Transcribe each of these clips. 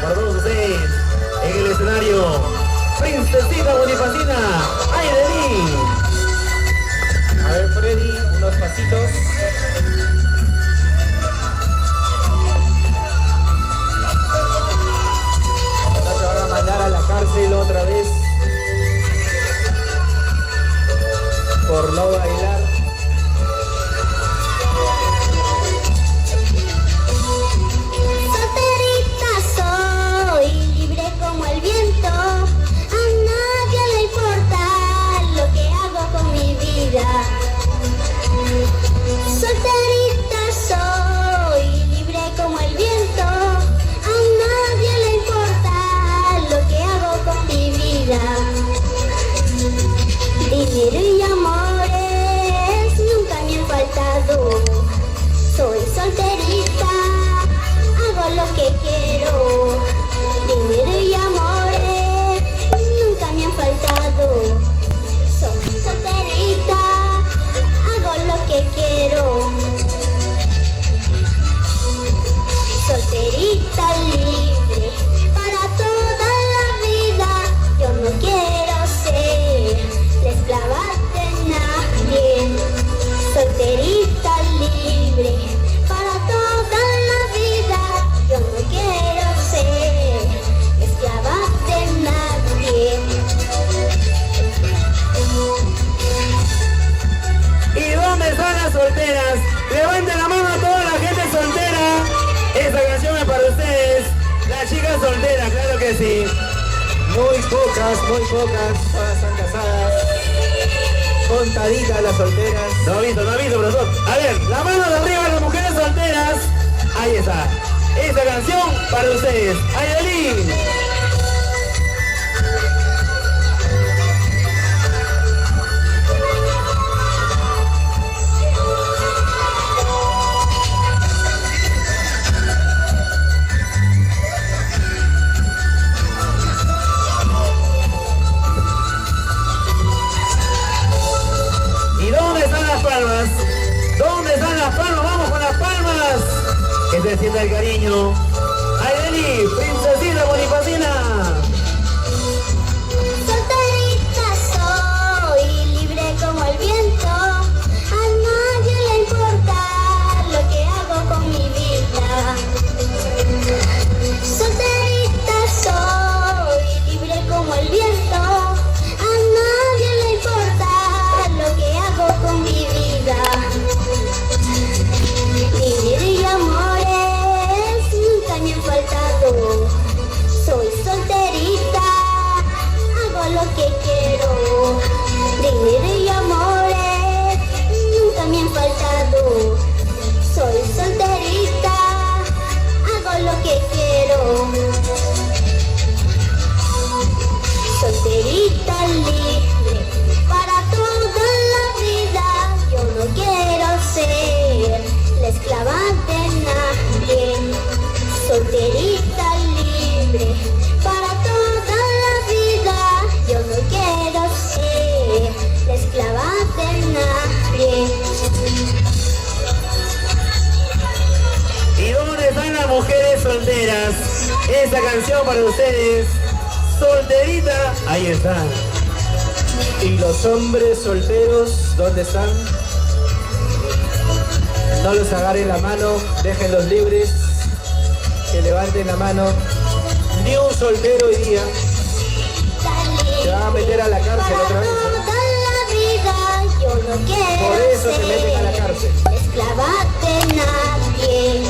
Para todos ustedes en el escenario, Princesita Bonifacina, ¡ay de mí! A ver, Freddy, unos pasitos. Ahora te van a mandar a la cárcel otra vez por no bailar. Solterita soy, libre como el viento, a nadie le importa lo que hago con mi vida. Dinero y amores nunca me han faltado. Soy solterita, hago lo que quiero. Dinero y amores nunca me han faltado. Soy solterita, lo que quiero. Solterita libre para toda la vida. Yo no quiero ser la esclava de nadie. Solterita libre para toda la vida. Yo no quiero ser la esclava de nadie. ¿Y dónde están las solteras? Levanten la mano a toda la gente soltera. Esta canción es para ustedes, las chicas solteras, claro que sí. Muy pocas, todas están casadas. Contaditas las solteras. No ha visto, profesor. A ver, la mano de arriba a las mujeres solteras. Ahí está. Esta canción para ustedes. ¡Ayelín! ¿Dónde están las palmas? Vamos con las palmas. Que se sienta el cariño. Ayeli, Princesita Bonifacina. Solterita soy, libre como el viento. A nadie le importa lo que hago con mi vida. Solterita soy, libre como el viento. A nadie le importa lo que hago con mi vida. Dinero y amores nunca me han faltado. Soy solterita, hago lo que quiero. Dinero y amores nunca me han faltado. Soy solterita, hago lo que quiero. Solterita libre para toda la vida. Yo no quiero ser la esclava de nadie. Solterita libre para toda la vida. Yo no quiero ser la esclava de nadie. ¿Y dónde están las mujeres solteras? Esta canción para ustedes. Solterita. Ahí están. ¿Y los hombres solteros dónde están? No los agarren la mano, déjenlos libres. Que levanten la mano. Ni un soltero hoy día. Se van a meter a la cárcel otra vez. Toda la vida yo no quiero Por eso se meten a la cárcel. esclava de nadie.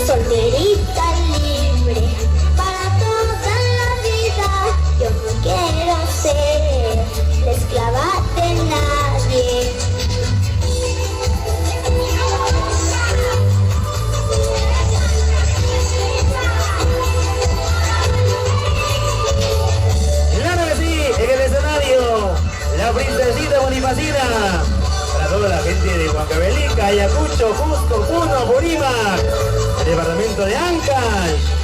Solterita libre para toda la vida. Yo no quiero ser la esclava de nadie. Ayacucho, Cusco, Puno, Apurímac, departamento de Ancash.